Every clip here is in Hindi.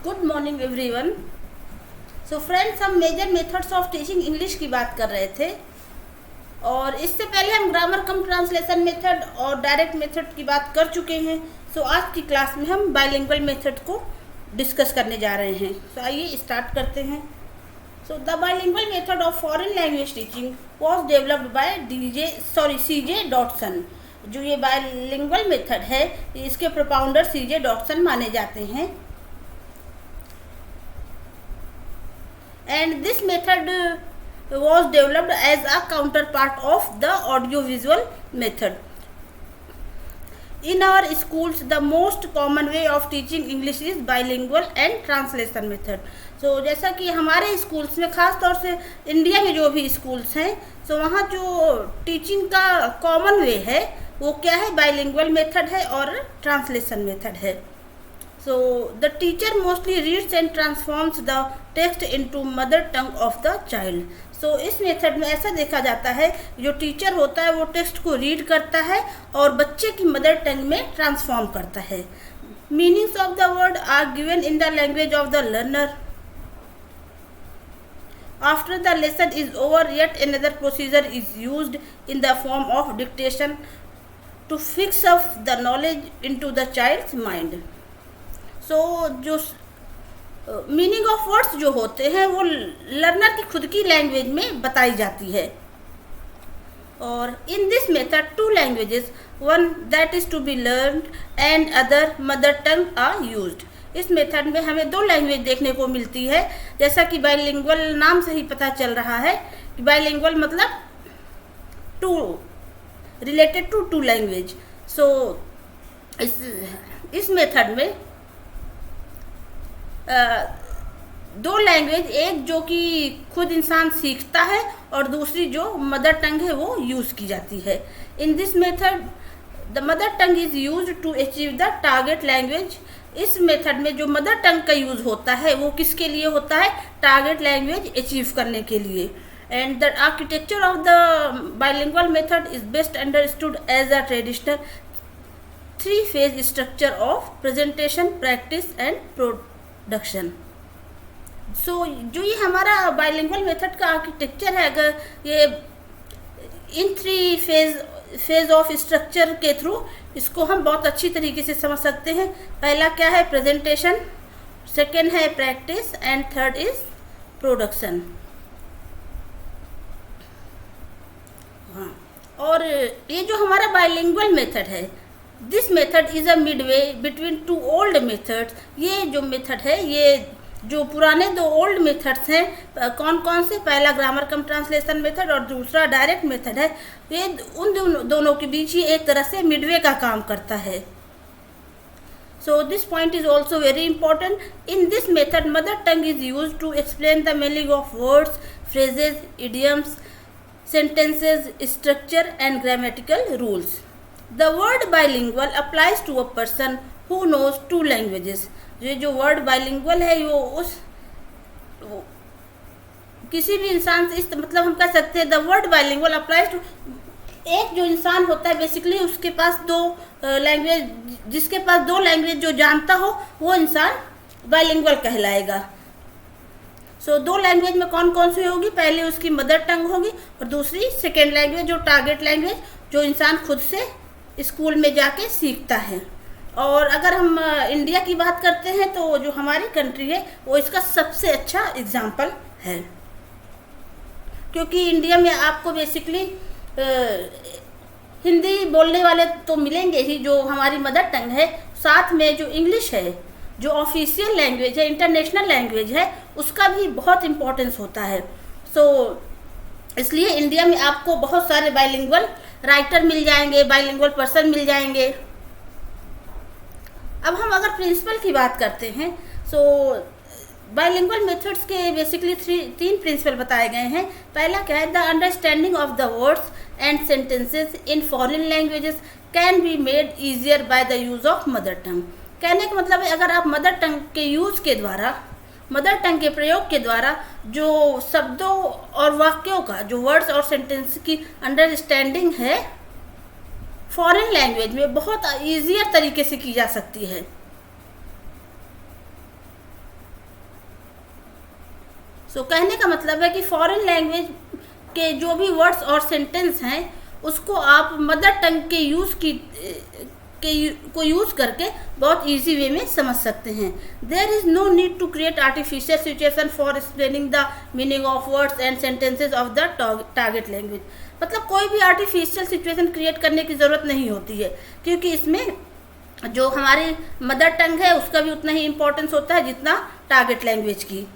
Good morning everyone. So friends, हम major methods of teaching English की बात कर रहे थे और इससे पहले हम ग्रामर कम ट्रांसलेशन मेथड और डायरेक्ट मेथड की बात कर चुके हैं। सो आज की क्लास में हम बाइलिंगुअल मेथड को डिस्कस करने जा रहे हैं। सो आइए स्टार्ट करते हैं। So the bilingual method of foreign language teaching was developed by CJ Dodson. जो ये बाइलिंगुअल मेथड है, इसके प्रोपाउंडर सीजे डॉटसन माने जाते हैं। And this method was developed as a counterpart of the audiovisual method. In our schools, the most common way of teaching English is bilingual and translation method. So जैसा कि हमारे स्कूल्स में, ख़ास तौर से इंडिया में जो भी स्कूल्स हैं, so वहाँ जो टीचिंग का कॉमन वे है वो क्या है? बाइलिंगुअल मेथड है और ट्रांसलेशन मेथड है। So the teacher mostly reads and transforms the text into mother tongue of the child. So इस मेथड में ऐसा देखा जाता है, जो टीचर होता है वो टेक्स्ट को रीड करता है और बच्चे की मदर टंग में ट्रांसफॉर्म करता है। Meanings of the word are given in the language of the learner. After the lesson is over, yet another procedure is used in the form of dictation to fix up the knowledge into the child's mind. सो जो मीनिंग ऑफ वर्ड्स जो होते हैं वो लर्नर की खुद की लैंग्वेज में बताई जाती है। और in this method two languages, one that is to be learned and other mother tongue are used. इस मेथड में हमें दो लैंग्वेज देखने को मिलती है, जैसा कि बाइलिंगुअल नाम से ही पता चल रहा है कि बाइलिंगुअल मतलब two related to two language. So इस मेथड में दो लैंग्वेज, एक जो कि खुद इंसान सीखता है और दूसरी जो मदर टंग है वो यूज़ की जाती है। In this method the mother tongue is use to achieve the target language. इस मेथड में जो मदर टंग का यूज़ होता है वो किसके लिए होता है? टारगेट लैंग्वेज अचीव करने के लिए। And the architecture of the bilingual method is best understood as a traditional 3-phase structure of presentation, practice and production. So जो ये हमारा बाइलिंगुअल मेथड का आर्किटेक्चर है, अगर ये इन 3 फेज ऑफ स्ट्रक्चर के थ्रू इसको हम बहुत अच्छी तरीके से समझ सकते हैं। पहला क्या है? प्रेजेंटेशन, सेकेंड है practice and third is production. हाँ, और ये जो हमारा बाइलिंगुअल मेथड है, this method is a Midway between two old methods. ये जो मेथड है, ये जो पुराने दो ओल्ड मेथड्स हैं, कौन कौन से? पहला ग्रामर कम ट्रांसलेशन मेथड और दूसरा डायरेक्ट मेथड है। ये उन दोनों के बीच ही एक तरह से मिडवे का काम करता है। So this point is also very important. In this method mother tongue is use to explain the meaning of words, phrases, idioms, sentences, structure and grammatical rules. The word bilingual applies to a person who knows 2 languages. ये जो वर्ड बाइलिंगुअल है वो किसी भी इंसान से, इस मतलब हम कह सकते हैं the word bilingual applies to, एक जो इंसान होता है बेसिकली उसके पास दो लैंग्वेज, जिसके पास 2 लैंग्वेज जो जानता हो वो इंसान बाइलिंगुअल कहलाएगा। सो 2 लैंग्वेज में कौन कौन सी होगी? पहले उसकी मदर टंग होगी और दूसरी सेकेंड लैंग्वेज, जो टारगेट लैंग्वेज, जो इंसान खुद से स्कूल में जाके सीखता है। और अगर हम इंडिया की बात करते हैं तो जो हमारी कंट्री है वो इसका सबसे अच्छा एग्जाम्पल है, क्योंकि इंडिया में आपको बेसिकली हिंदी बोलने वाले तो मिलेंगे ही जो हमारी मदर टंग है, साथ में जो इंग्लिश है, जो ऑफिशियल लैंग्वेज है, इंटरनेशनल लैंग्वेज है, उसका भी बहुत इम्पोर्टेंस होता है। सो इसलिए इंडिया में आपको बहुत सारे बाइलिंगुअल राइटर मिल जाएंगे, बाइलिंगुअल पर्सन मिल जाएंगे। अब हम अगर प्रिंसिपल की बात करते हैं, सो बाइलिंगुअल मेथड्स के बेसिकली 3 प्रिंसिपल बताए गए हैं। पहला क्या है? The understanding of the words and sentences in foreign languages can be made easier by the use of mother tongue. कहने का मतलब है, अगर आप मदर टंग के यूज़ के द्वारा, मदर टंग के प्रयोग के द्वारा जो शब्दों और वाक्यों का, जो वर्ड्स और सेंटेंस की अंडरस्टैंडिंग है, फॉरेन लैंग्वेज में बहुत ईजियर तरीके से की जा सकती है। सो कहने का मतलब है कि फॉरेन लैंग्वेज के जो भी वर्ड्स और सेंटेंस हैं उसको आप मदर टंग के को यूज़ करके बहुत इजी वे में समझ सकते हैं. There is no need to create artificial situation for explaining the meaning of words and sentences of the target language. मतलब कोई भी आर्टिफिशियल सिचुएशन क्रिएट करने की ज़रूरत नहीं होती है, क्योंकि इसमें जो हमारी मदर टंग है उसका भी उतना ही इम्पोर्टेंस होता है जितना टारगेट लैंग्वेज की.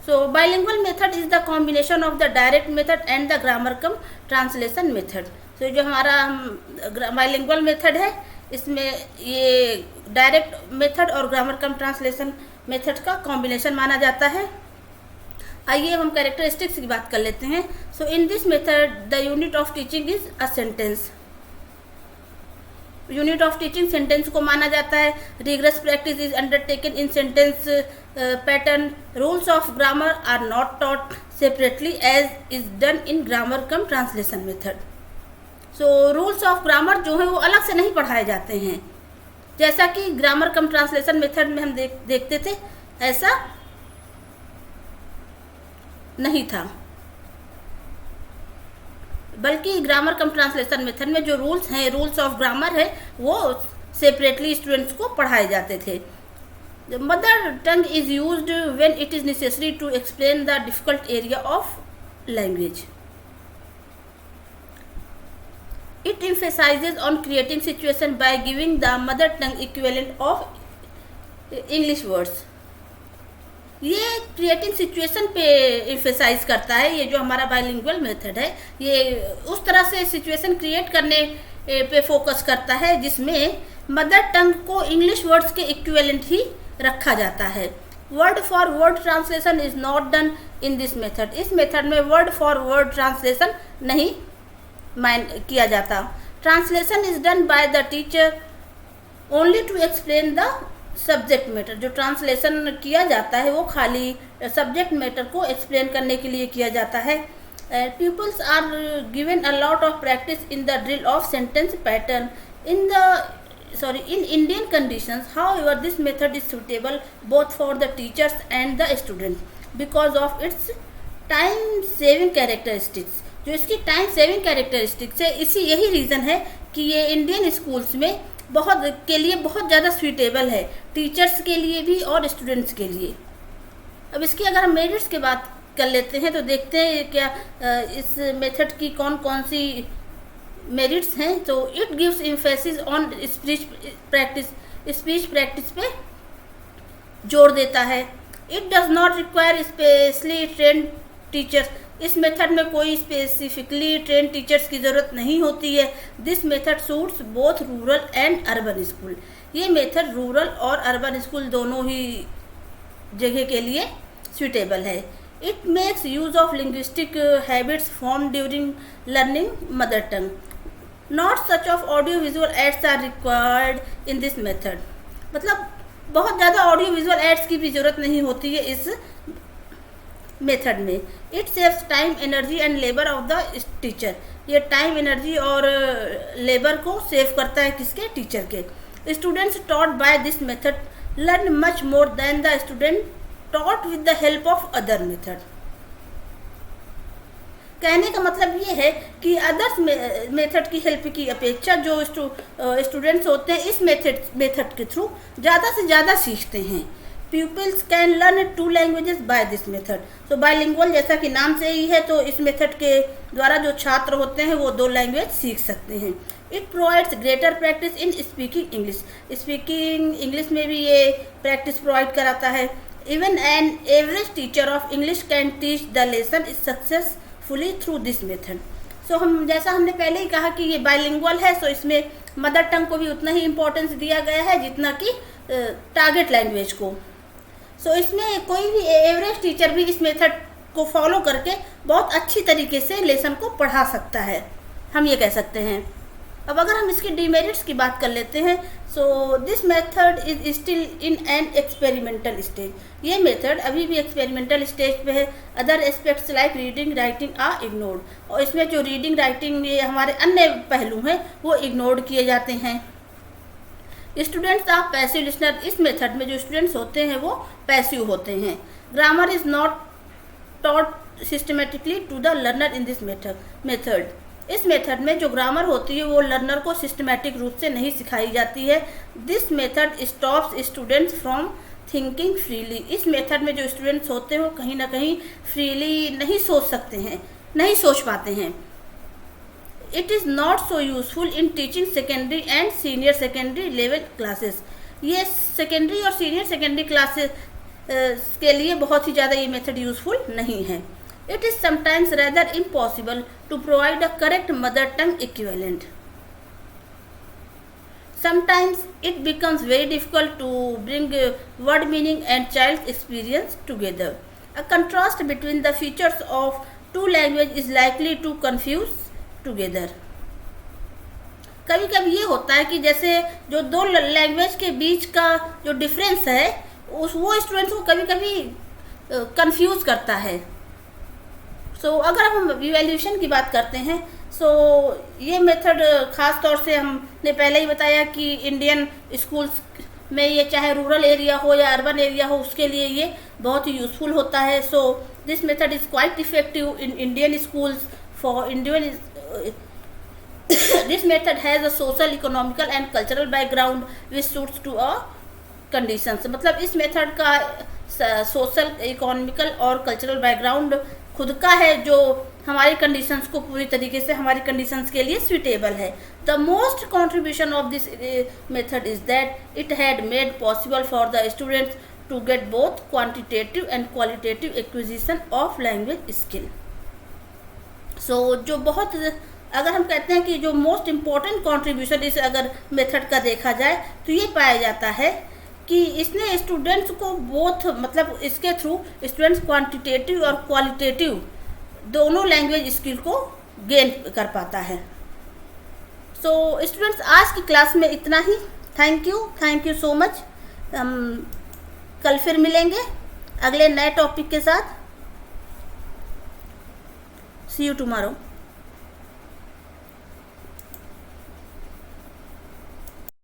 So bilingual method is the combination of the direct method and the grammar cum translation method. तो जो हमारा बाइलिंगुअल मेथड है इसमें ये डायरेक्ट मेथड और ग्रामर कम ट्रांसलेशन मेथड का कॉम्बिनेशन माना जाता है. आइए हम कैरेक्टरिस्टिक्स की बात कर लेते हैं. So in this method the unit of teaching is a sentence. Unit of teaching sentence को माना जाता है. Rigorous practice is undertaken in sentence pattern. Rules of grammar are not taught separately as is done in grammar cum translation method. So rules of grammar जो है वो अलग से नहीं पढ़ाए जाते हैं, जैसा कि ग्रामर कम ट्रांसलेशन मेथड में हम देखते थे ऐसा नहीं था, बल्कि ग्रामर कम ट्रांसलेशन मेथड में जो रूल्स हैं, रूल्स ऑफ ग्रामर है, वो सेपरेटली स्टूडेंट्स को पढ़ाए जाते थे. Mother tongue is used when it is necessary to explain the difficult area of language. It emphasizes on creating situation by giving the mother tongue equivalent of English words. ये क्रिएटिंग सिचुएशन पे एम्फेसाइज करता है. ये जो हमारा बाइलिंगुअल मेथड है ये उस तरह से सिचुएशन क्रिएट करने पे फोकस करता है जिसमें मदर टंग को इंग्लिश वर्ड्स के इक्विवेलेंट ही रखा जाता है. Word for word translation is not done in this method. इस मेथड में वर्ड फॉर वर्ड ट्रांसलेशन नहीं किया जाता. Translation is done by the teacher only to explain the subject matter. जो ट्रांसलेशन किया जाता है वो खाली सब्जेक्ट मैटर को एक्सप्लेन करने के लिए किया जाता है. Peoples are given a lot of practice in the drill of sentence pattern in Indian conditions. However, this method is suitable both for the teachers and the students because of its time saving characteristics. जो इसकी टाइम सेविंग कैरेक्टरिस्टिक्स है, यही रीज़न है कि ये इंडियन स्कूल्स में बहुत ज़्यादा सूटेबल है, टीचर्स के लिए भी और स्टूडेंट्स के लिए. अब इसकी अगर हम मेरिट्स की बात कर लेते हैं तो देखते हैं क्या इस मेथड की कौन कौन सी मेरिट्स हैं. तो it gives emphasis on speech practice पे जोर देता है. It does not require specially trend teachers. इस मेथड में कोई स्पेसिफिकली ट्रेन टीचर्स की ज़रूरत नहीं होती है. This method suits both rural and urban school. ये मेथड रूरल और अर्बन स्कूल दोनों ही जगह के लिए सूटेबल है. It makes use of linguistic habits form during learning mother tongue. Not such of audio visual aids are required in this method. मतलब बहुत ज़्यादा ऑडियो विजुअल एड्स की भी ज़रूरत नहीं होती है इस मेथड में. It saves time energy and labour of the teacher. ये टाइम एनर्जी और लेबर को सेव करता है किसके? टीचर के. Students taught by this method learn much more than the student taught with the help of other method. कहने का मतलब ये है कि अदर्स मेथड की हेल्प की अपेक्षा जो स्टूडेंट्स होते हैं इस मेथड के थ्रू ज़्यादा से ज़्यादा सीखते हैं. Pupils can learn 2 languages by this method. So bilingual जैसा कि नाम से ही है, तो इस मेथड के द्वारा जो छात्र होते हैं वो 2 लैंग्वेज सीख सकते हैं. It provides greater practice in speaking English. Speaking English में भी ये प्रैक्टिस प्रोवाइड कराता है. Even an average teacher of English can teach the lesson successfully through this method. So जैसा हमने पहले ही कहा कि ये बाइलिंगुअल है, सो इसमें मदर टंग को भी उतना ही इम्पोर्टेंस दिया गया है जितना कि टारगेट लैंग्वेज को. सो इसमें कोई भी एवरेज टीचर भी इस मेथड को फॉलो करके बहुत अच्छी तरीके से लेसन को पढ़ा सकता है, हम ये कह सकते हैं. अब अगर हम इसके डीमेरिट्स की बात कर लेते हैं, so this method is still in an experimental stage. ये मेथड अभी भी एक्सपेरिमेंटल स्टेज पे है. Other aspects like reading writing are ignored. और इसमें जो रीडिंग राइटिंग ये हमारे अन्य पहलू हैं वो इग्नोर्ड किए जाते हैं. Students are passive listener. इस मेथड में जो स्टूडेंट्स होते हैं वो पैसिव होते हैं। Grammar is not taught systematically to the learner in this method. इस मेथड में जो ग्रामर होती है वो लर्नर को सिस्टमेटिक रूप से नहीं सिखाई जाती है। This method stops students from thinking freely. इस मेथड में जो स्टूडेंट्स होते हैं वो कहीं ना कहीं फ्रीली नहीं सोच सकते हैं, नहीं सोच पाते हैं। It is not so useful in teaching secondary and senior secondary level classes. ये सेकेंडरी और सीनियर सेकेंडरी क्लासेस के लिए बहुत ही ज़्यादा ये मेथड यूजफुल नहीं है। It is sometimes rather impossible to provide a correct mother tongue equivalent. Sometimes it becomes very difficult to bring word meaning and child experience together. A contrast between the features of two languages is likely to confuse together. कभी कभी ये होता है कि जैसे जो दो लैंग्वेज के बीच का जो डिफरेंस है वो स्टूडेंट्स को कभी कभी कंफ्यूज करता है। सो अगर हम इवैल्यूएशन की बात करते हैं ये मेथड ख़ास तौर से हमने पहले ही बताया कि इंडियन स्कूल्स में ये चाहे रूरल एरिया हो या अर्बन एरिया हो उसके लिए ये बहुत ही यूज़फुल होता है। This method is quite effective in Indian schools for Indian. This method has a social economical and cultural background which suits to a conditions. मतलब इस मेथड का सोशल इकोनॉमिकल और कल्चरल बैकग्राउंड खुद का है जो हमारी कंडीशंस को पूरी तरीके से हमारी कंडीशंस के लिए सुटेबल है। The most contribution of this method is that it had made possible for the students to get both quantitative and qualitative acquisition of language skill. जो बहुत अगर हम कहते हैं कि जो मोस्ट इम्पॉर्टेंट कॉन्ट्रीब्यूशन इस अगर मेथड का देखा जाए तो ये पाया जाता है कि इसने स्टूडेंट्स को बोथ मतलब इसके थ्रू स्टूडेंट्स क्वांटिटेटिव और क्वालिटेटिव दोनों लैंग्वेज स्किल को गेन कर पाता है। स्टूडेंट्स आज की क्लास में इतना ही। Thank you so much. हम कल फिर मिलेंगे अगले नए टॉपिक के साथ। See you tomorrow.